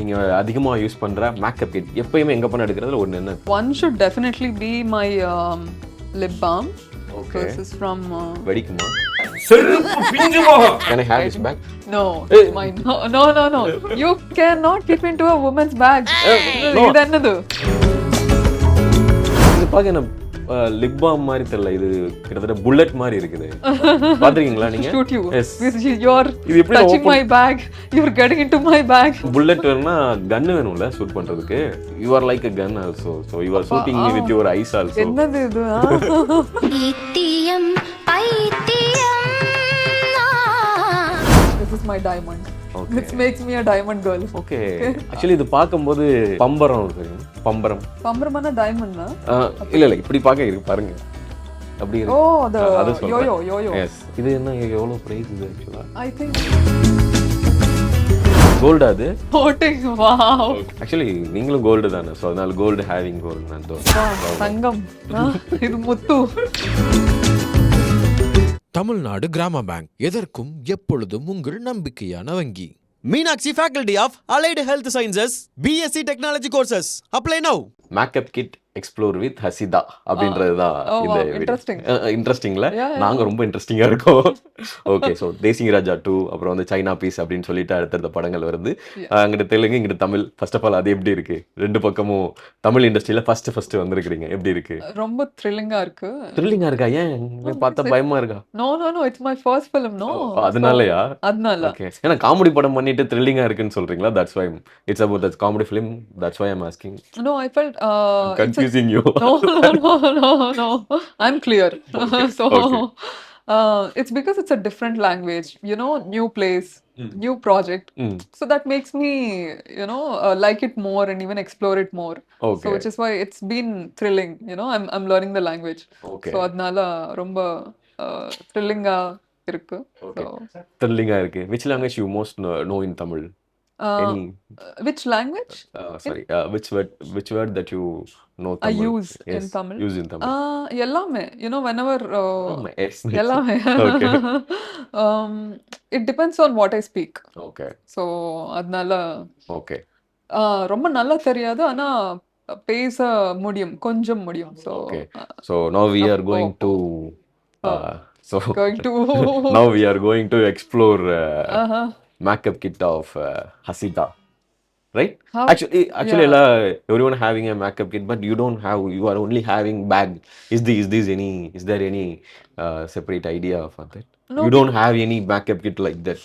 நீங்க அதிகமா யூஸ் பண்ற மேக்கப் கிட் எப்பயுமே எங்க போனா எடுக்கிறதுல ஒண்ணு என்ன? One should definitely be my lip balm. Okay. This is from. வெடிக்குமா? செருப்பு பிஞ்சுமா. Can I have this bag? No, it's mine. No. You cannot keep into a woman's bag. No. இது என்னது? இது பாக்க என்ன லிப் பாம் மாதிரி தெரியல, இது கிட்டத்தட்ட புல்லட் மாதிரி இருக்குது. பாத்துறீங்களா நீங்க? Shoot you. Yes. You're இது எப்படி touching my bag. You're getting into my bag. Bullet வேணும்னா கன் வேணும்ல ஷூட் பண்றதுக்கு. You are like a gun also. So you are shooting me with your eyes also. என்னது இது? பைத்தியம் பைத்தியம். This is my diamond. Okay. This makes me a diamond girl. Okay. Actually இது பாக்கும்போது பம்பரம் தெரியும். பம்பரம். பம்பரமான diamond-னா? இல்ல இப்படி பாக்க இருக்கு பாருங்க. அப்படி இருக்கு. Oh, the yo-yo. Yes. இது என்ன எவ்வளவு பிரைஸ் இது actually? I think கோல்ட் அது? voting. Wow. Actually நீங்களும் கோல்ட் தானே. சோ அதனால கோல்ட் ஹேவிங் கோல்ட் நான் தங்கம். இது முத்து. தமிழ்நாடு கிராம பேங்க், எதற்கும் எப்பொழுதும் உங்கள் நம்பிக்கையான வங்கி. Meenakshi Faculty of Allied Health Sciences, BSc Technology courses. Apply now. Makeup kit explore with Hasitha அப்படின்றதுதான் இந்த இன்ட்ரெஸ்டிங்ல நாங்க ரொம்ப இன்ட்ரெஸ்டிங்கா இருக்கோம். ஓகே, ஸோ தேசிங் ராஜா 2, அப்புறம் வந்து சைனா பீஸ் அப்படின்னு சொல்லிட்டு அடுத்தடுத்த படங்கள் வருது. அங்கிட்ட தெலுங்கு, இங்கிட்ட தமிழ். ஃபர்ஸ்ட் ஆஃப் ஆல் அது எப்படி இருக்கு? ரெண்டு பக்கமும் தமிழ் இண்டஸ்ட்ரியில ஃபர்ஸ்ட் வந்திருக்கீங்க, எப்படி இருக்கு? ரொம்ப த்ரில்லிங்கா இருக்கு. த்ரில்லிங்கா இருக்கா? ஏன் பார்த்தா பயமா இருக்கா? No, it's my first film. No. அதனாலயா? அதனால. ஓகே, ஏன்னா காமெடி படம் பண்ணிட்டு த்ரில்லிங்கா இருக்குன்னு சொல்றீங்களா? That's why it's about that comedy film. That's why I'm asking. No, I felt confusing you. No. I'm clear. So Okay. It's because it's a different language, new place, new project. So that makes me, like it more and even explore it more. Okay. So which is why it's been thrilling. I'm learning the language. Okay. So அதனால ரொம்ப thrilling-ஆ இருக்கு. Okay. Thrilling-ஆ இருக்கு. Which language you most know in Tamil? Any? Which language? Sorry. Which word that you know Tamil? I use Yes, in Tamil. Use in Tamil. எல்லாமே. Whenever. Yes. எல்லாமே. Okay. It depends on what I speak. Okay. So அதனால. Okay. ரொம்ப நல்லா தெரியாது, ஆனா பேச முடியும், கொஞ்சம் முடியும். So. Okay. So now we are going to. Going to. Now we are going to explore. Makeup kit of Harshitha, right? How? Actually, everyone having a makeup kit, but you don't have. You are only having bag. Is there any separate idea for that? No, you don't have any makeup kit like that.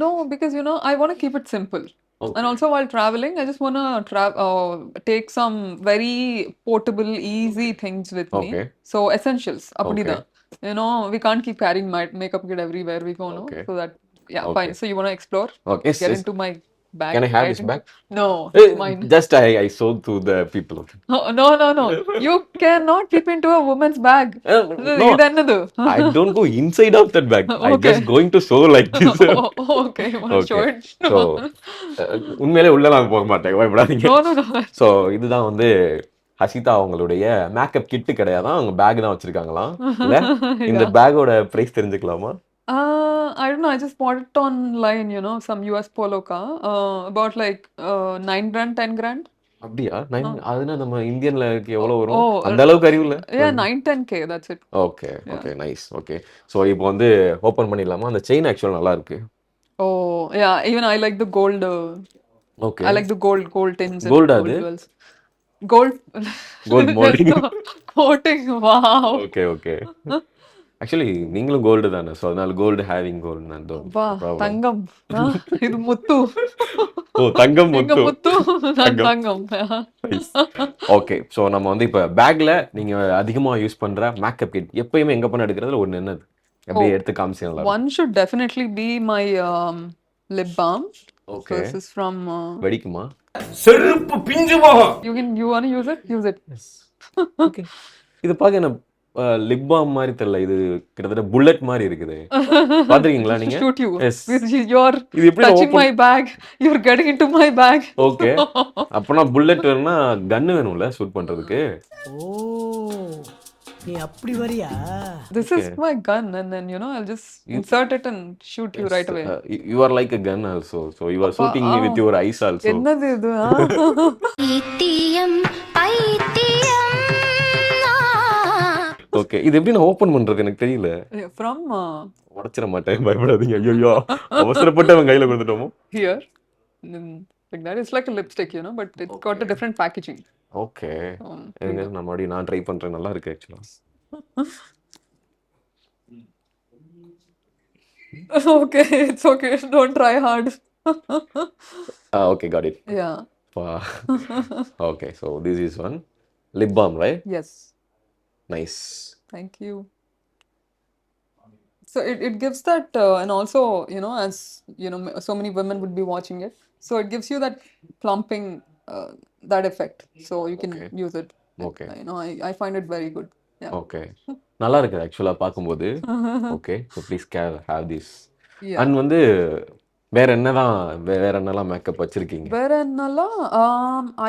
No, because I want to keep it simple. Okay. And also while traveling, I just want to take some very portable, easy things with me. Okay. So essentials, அப்படிதான். We can't keep carrying my makeup kit everywhere we go. Okay. So that. Yeah, Okay. fine. So you want to explore? Okay. Get into my bag. Can I have this bag? No, it's mine. Just I showed to the people. No. You cannot keep into a woman's bag. No. இது என்னது? I don't go inside of that bag. Okay. I'm just going to show like this. Okay, you want to show it? So உண்மையிலே உள்ளலாம் போக மாட்டேன், பயப்படாதீங்க. No. So இதுதான் வந்து ஹசிதா அவங்களுடைய makeup கிட்டு கிடையாதான், அவங்க பேக் தான் வச்சிருக்காங்களாம். இல்ல இந்த பேக்கோட பிரைஸ் தெரிஞ்சுக்கலாமா? I don't know. I just bought it online, some US polo car. About like 9 grand, 10 grand. அப்படியா? அதுனா நம்ம இந்தியன்ல எவ்வளவு வரும்? அந்த அளவுக்கு அறிவு இல்ல. Yeah, 9-10K, that's it. Okay, nice. Okay, so இப்போ வந்து ஓபன் பண்ணிடலாமா? அந்த செயின் ஆக்சுவலா நல்லா இருக்கு. Oh, yeah, even I like the gold. Okay. I like the gold tins. Gold அது? Gold molding. Coating. Wow. Okay. Actually நீங்களும் கோல்டு தானே, ஸோ அதனால கோல்டு ஹேவிங் கோல்டு நான் தங்கம். இது முத்து. தங்கம் முத்து. தங்கம். ஓகே, ஸோ நம்ம வந்து இப்போ பேக்ல நீங்க அதிகமா யூஸ் பண்ற மேக்கப் கிட் எப்பயுமே எங்க போனா எடுக்கிறதுல ஒண்ணு என்னது? அப்படியே எடுத்து காமிச்சீங்களா? One should definitely be my lip balm. Okay. This is from. வெடிக்குமா? செருப்பு பிஞ்சுமா. You want to use it? Use it. Okay. இது பாக்க என்ன லிப் பாம் மாதிரி தெரியல, இது கிட்டத்தட்ட புல்லட் மாதிரி இருக்குது. பாத்துறீங்களா நீங்க? Shoot you. Yes. You're touching my bag. You're getting into my bag. Okay. அப்பனா புல்லட் வேணும்னா கன் வேணும்ல ஷூட் பண்றதுக்கு. ஓ, நீ அப்படி வரியா? This is my gun, and then I'll just insert it and shoot you right away. You are like a gun also. So you are shooting me with your eyes also. என்னது இது? பைத்தியம் பைத்தியம் okay, இது எப்படி நான் open பண்றது எனக்கு தெரியல. From உடைச்சிட மாட்டேன், பயப்படாதீங்க. ஐயோ, அவசரப்பட்டு அவன் கையில கொடுத்துட்டோமோ. here. Like that. It's like a lipstick, but it's got a different packaging. Okay, எங்க நான் மறுபடியும் நான் ட்ரை பண்றேன். நல்லா இருக்கு ஆக்சுவலா. Okay, it's okay. Don't try hard. Okay, got it. Yeah. Okay, so this is one lip balm, right? Yes. Nice. Thank you. So it gives that, and also, as so many women would be watching it. So it gives you that plumping, that effect. So you can use it. Okay. I find it very good. Yeah. Okay. நல்லா இருக்கு ஆக்சுவலா பாக்கும்போது. Okay, so please have this. Yeah. And வந்து வேற என்னலாம் makeup வச்சிருக்கீங்க? வேற என்னலாம்,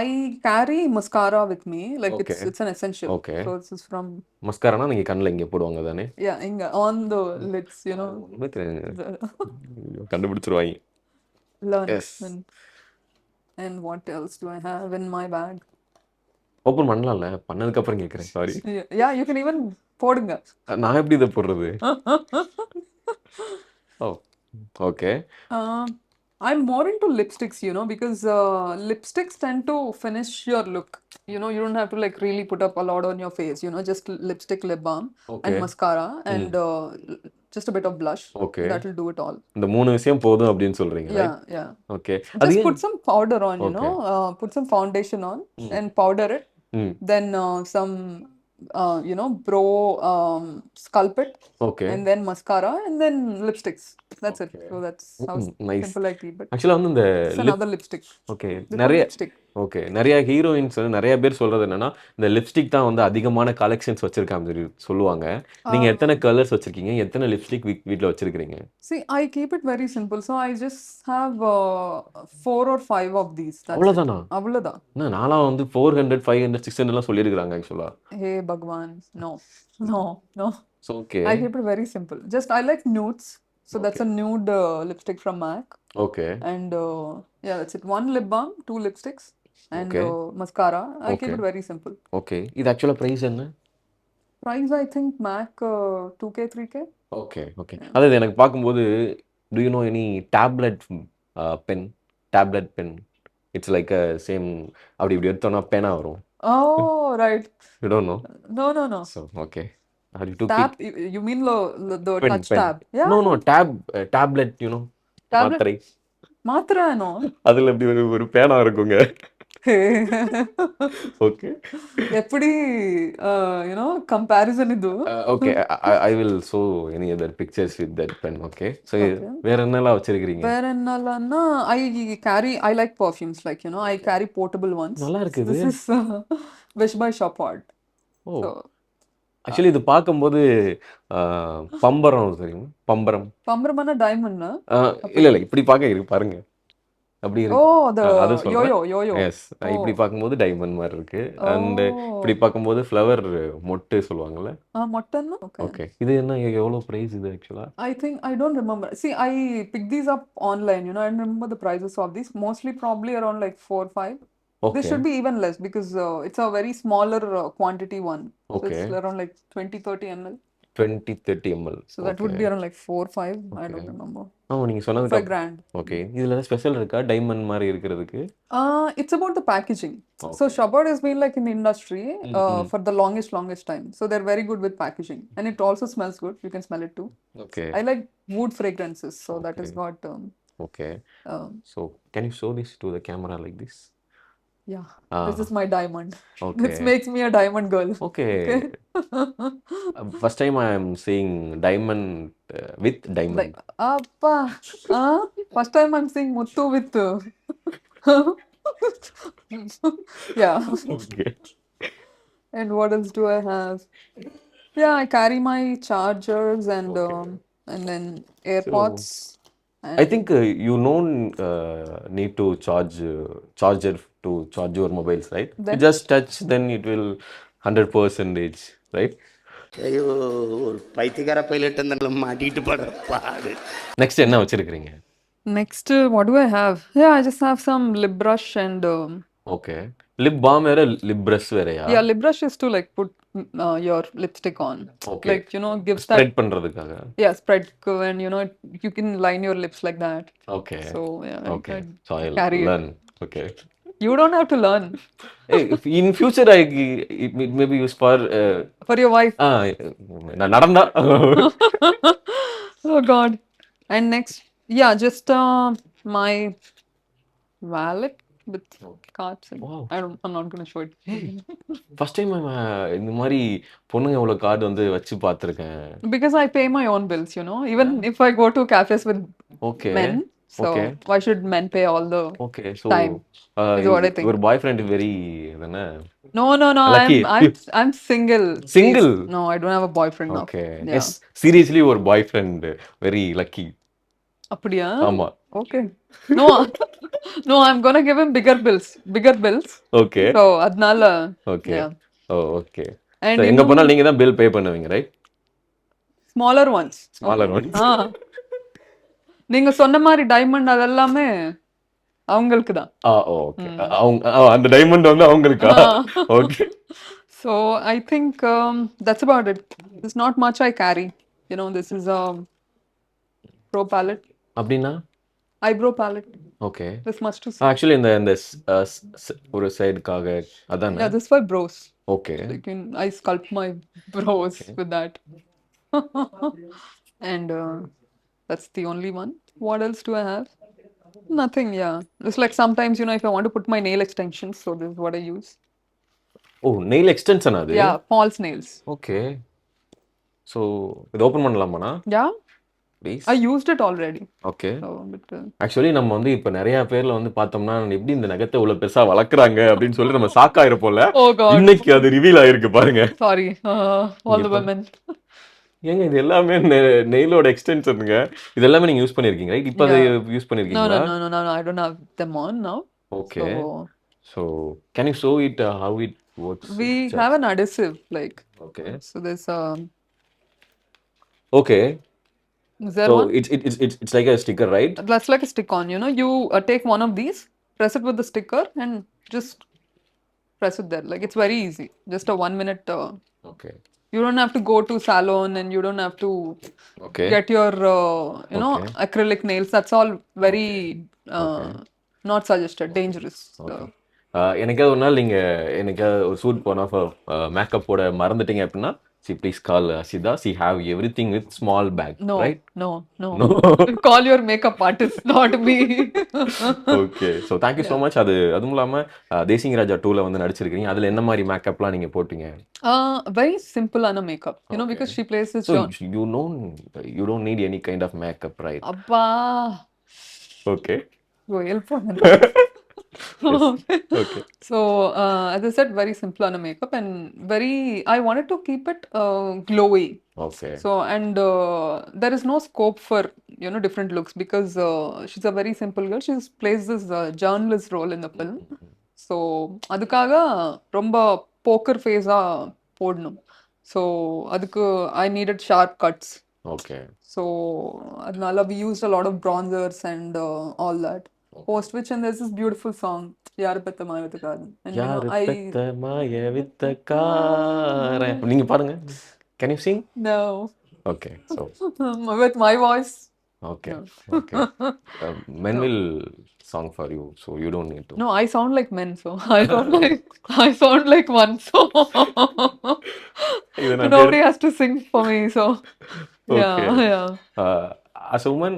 I carry mascara with me. Like it's an essential. Okay. So this is from மஸ்காரானா நீங்க கண்ணுல இங்க போடுவாங்க தானே? yeah, inga on the lids, கண்டுபிடிச்சிருவாங்க. learn. Yes. And what else do I have in my bag? Open பண்ணலாம்ல, பண்ணதுக்கு அப்புறம் கேக்குறேன். Sorry. Yeah, you can even போடுங்க. நான் எப்படி இத போடுறது? Oh, okay. I'm more into lipsticks, because lipsticks tend to finish your look. You don't have to like really put up a lot on your face, just lipstick, lip balm, and mascara, and just a bit of blush. Okay. That will do it all. இந்த மூணு விஷயம் போதும் அப்படினு சொல்றீங்க. Yeah, yeah. Okay. Just put some powder on, put some foundation on and powder it. Then some brow sculpt it. Okay. And then mascara and then lipsticks. That's it. So that's how nice. simple I keep it. Actually வந்து இந்த It's another lipstick. Okay. நிறைய நிறைய heroines நிறைய பேர் சொல்றது என்னன்னா இந்த lipstick தான் வந்து அதிகமான கலெக்ஷன்ஸ் வச்சிருக்காங்க சொல்லுவாங்க. நீங்க எத்தனை கலர்ஸ் வச்சிருக்கீங்க? எத்தனை லிப்ஸ்டிக் வீட்ல வச்சிருக்கீங்க? See, I keep it very simple. So I just have 4 or 5 of these. அவ்வளவுதானா? அவ்வளவுதான். நான்லாம் வந்து 400, 500, 600 எல்லாம் சொல்லிருக்காங்க ஆக்சுவலா. Hey Bhagwan, no. So okay. I keep it very simple. Just I like nudes. So that's a nude lipstick from MAC. Okay. And yeah, that's it. 1 lip balm, 2 lipsticks, and mascara. I keep it very simple. Okay. இது ஆக்சுவலா price என்ன? Price I think MAC 2K, 3K. Okay. அதாவது எனக்கு பாக்கும்போது do you know any tablet pen? It's like a same அப்படி எடுத்தோம்னா பேனா வரும். Oh, right. You don't know? No. So, okay. How you took Tab, it? you mean the Pen. touch tab? Yeah. No, tablet, Tablet. மாத்திரை no. அதுல எப்படி ஒரு பேனா இருக்குங்க. Okay. எப்படி comparison இது? Okay, I will show any other pictures with that pen, okay? So, வேற என்னலாம் வச்சிருக்கீங்க? வேற என்னலாம்னா I like perfumes, like I carry portable ones. நல்லா இருக்குது. This is Wish by Shopard. Oh. So, actually இது பாக்கும்போது பம்பரம் தெரியும்? பம்பரம்னா டைமண்ட்? இல்ல இப்படி பாருங்க. அப்படி இருக்கு. Oh, the yo-yo. Yes. இப்படி பாக்கும்போது டைமண்ட் மாதிரி இருக்கு. And இப்படி பாக்கும்போது ஃப்ளவர் மொட்டு சொல்வாங்கல? மொட்டன்னா? Okay. இது என்ன எவ்வளவு பிரைஸ் இது ஆக்சுவலா? I think I don't remember. See, I picked these up online, I don't remember the prices of these. Mostly probably around like 4 or 5. Okay. This should be even less because it's a very smaller quantity one. So it's around like 20-30 ml. 20-30 ml. So that would be around like 4-5. I don't remember. நீங்க சொன்னது $5,000. Okay. இதுல special இருக்கா diamond மாதிரி இருக்குறதுக்கு? It's about the packaging. So Shopard has been like in the industry for the longest time. So they're very good with packaging, and it also smells good. You can smell it too. Okay. I like wood fragrances, so that has got okay. So can you show this to the camera like this? Yeah, this is my diamond. Okay. This makes me a diamond girl. Okay. First time I am seeing diamond with diamond. Like, appa. First time I'm seeing muttu with. Yeah. Okay. And what else do I have? Yeah, I carry my chargers and then AirPods. I think you need to charger to charge your mobiles, right? You just touch, then it will 100%, right? ஐயோ ஒரு பைத்தியக்கார pilot இருந்தாலும் மாட்டிக்கிட்டு படுற பாடு. Next என்ன வச்சிருக்கீங்க? Next, what do I have? Yeah, I just have some lip brush and okay. Lip balm வேற, லிப் பிரஷ் வேறயா? yeah, lip brush is to like put your lipstick on. Okay. Like, you know, gives that, spread பண்றதுக்காக. yeah, spread and you know, you can line your lips like that. Okay. So, yeah, okay. I So I'll carry it. learn. Okay. You don't have to learn Hey, if in future it may be used for for your wife. நான் நடந்தா. Oh God. And next, yeah, just my wallet with cards. And Wow. I'm not gonna show it. First time இந்த மாதிரி பொண்ணுங்க இவ்வளவு card வந்து வச்சு பார்த்திருக்கேன். Because I pay my own bills, you know. Even if I go to cafes with okay. men, so Okay. why should men pay all the okay. So time? Is what I think. your boyfriend is very என்ன? No. Lucky. I'm single. Single? Please. No, I don't have a boyfriend now. Okay. Yeah. Yes, seriously your boyfriend very lucky. அப்படியா? ஆமா. Okay. No, no, I'm gonna give him bigger bills. Okay. So அதனால okay. yeah. Oh okay. And So எங்க போனாலும் நீங்க தான் bill pay பண்ணுவீங்க, right? smaller ones. Smaller one. நீங்க சொன்ன மாதிரி டைமண்ட் அதெல்லாமே அவங்களுக்கு தான். ஓகே. அவங்க அந்த டைமண்ட் வந்து அவங்களுக்கா? Okay. So I think that's about it. There's not much I carry. You know, this is a pro palette, அப்படின்னா? eyebrow palette. Okay. This much to say. Actually இந்த ஒரு சைடுக்காக அதானே? Yeah, this is for brows. Okay. I sculpt my brows with that. And that's the only one. What else do I have? Nothing, yeah. It's like sometimes, you know, if I want to put my nail extensions, so this is what I use. Oh, nail extension அது? Yeah, false nails. Okay. So இது open பண்ணலாமாண்ணா? Yeah, please. I used it already. Okay. So, but, actually நம்ம வந்து இப்போ நிறைய பேர்ல வந்து பார்த்தோம்னா எப்படி இந்த நகத்தை இவ்வளவு பெருசா வளர்க்குறாங்க அப்படின்னு சொல்லி நம்ம ஷாக் ஆயிருப்போம்ல. oh God, இன்னைக்கு அது ரிவீல் ஆயிருக்கு பாருங்க. sorry, all the women. ஏங்க இது எல்லாமே நெயிலோட எக்ஸ்டென்ஷனுங்க. இது எல்லாமே நீங்க யூஸ் பண்ணிருக்கீங்க, ரைட்? இப்போ அதை யூஸ் No, பண்ணிருக்கீங்களா? no, I don't have them on now. Okay. So so can you show it how it works? we have an adhesive, like, okay. so there's okay. is there So one? it's like a sticker, right? That's like a stick on, you know. You take one of these, press it with the sticker, and just press it there. Like, it's very easy. Just a 1 minute. Okay. You don't have to go to salon, and you don't have to Okay. get your, you know, Okay. acrylic nails. That's all very not suggested, dangerous. So, எனக்காவது ஒரு நாள் நீங்க எனக்காவது ஒரு shoot போனா makeup போட மறந்துட்டீங்க அப்படின்னா, see please call Harshitha. She have everything with small bag, no, right? no. Call your makeup artist, not me. Okay. So thank you so much. அதுவும் இல்லாம தேசிங் ராஜா 2ல வந்து நடிச்சிருக்கீங்க. அதுல என்ன மாதிரி மேக்கப்லாம் நீங்க போட்டீங்க? Very simple on a makeup, you know, because she plays this. So you don't need any kind of makeup, right? Abba. Okay. Go help for me. Okay. So, as I said, very simple on a makeup and I wanted to keep it glowy. Okay. So, and there is no scope for, you know, different looks because she's a very simple girl. She plays this journalist role in the film. So, அதுக்காக ரொம்ப poker face-ஆ போடணும். So, அதுக்கு I needed sharp cuts. Okay. So, அதனால we used a lot of bronzers and all that. Post which, and there's this beautiful song, யாரு பெத்த மாய வித்தக்காரன். And you know, யாரு பெத்த மாய வித்தக்காரன். நீங்க பாடுங்க. Can you sing? No. Okay. So With my voice. okay. Okay. Men will song for you, so you don't need to. No, I sound like men, so I sound like one, so nobody has to sing for me, so yeah, Okay. yeah. As a woman,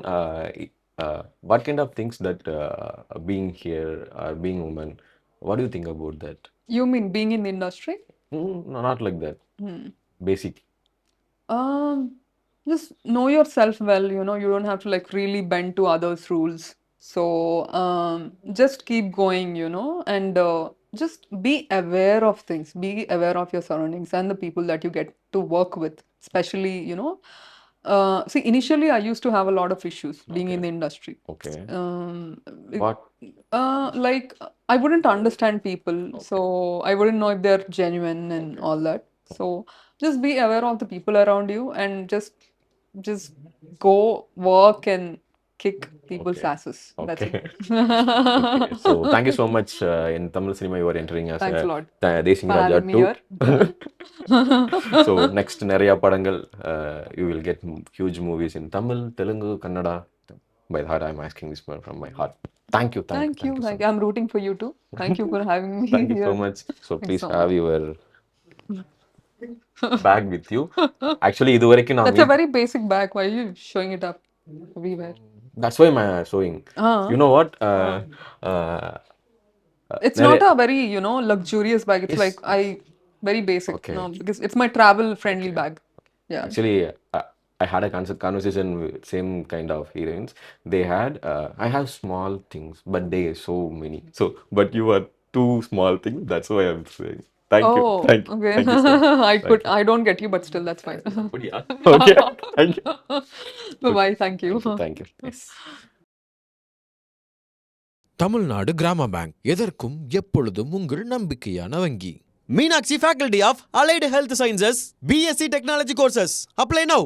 what kind of things that being here or being woman, what do you think about that? You mean being in the industry? No, not like that. Basic. Just know yourself well, you know, you don't have to like really bend to others' rules. So just keep going, you know, and just be aware of things, be aware of your surroundings and the people that you get to work with, especially, you know. See, initially I used to have a lot of issues being in the industry. Okay. It- What? like I wouldn't understand people, so I wouldn't know if they're genuine and all that. So just be aware of the people around you and just go work and kick people's Okay. asses. That's Okay. it. Okay. So thank you so much. In Tamil cinema, you are entering as Thanks a lot Desingu for Raja having me 2. here. So next நிறைய படங்கள் you will get huge movies in Tamil, Telugu, Kannada. By the heart, I'm asking this from my heart. Thank you, thank you, Thank you. thank you so Thank much. you. I'm rooting for you too. Thank you for having me Thank you so here. much. So Thanks please so have much. your bag with you. Actually, இது வரைக்கும் நான் That's a very basic bag. Why are you showing it up everywhere? that's why I'm showing. Ah. You know what? Uh, It's நிறைய not a very, luxurious bag. It's Yes. like very basic. Okay. No, because it's my travel friendly bag. Yeah. Actually, I had a conversation with same kind of heroines. They had, I have small things, but they are so many. So, but you are two small things. That's why I'm saying. Thank you, Oh, thank you, okay. thank you so much. Thank you. I don't get you, but still, that's fine. அப்படியா? Okay, thank you. Bye bye. Thank you. Thank you, thank you. Yes. Tamil Nadu கிராம bank எதற்கும் எப்பொழுதும் உங்கள் நம்பிக்கையான வங்கி. Meenakshi Faculty of Allied Health Sciences, BSc Technology courses. Apply now.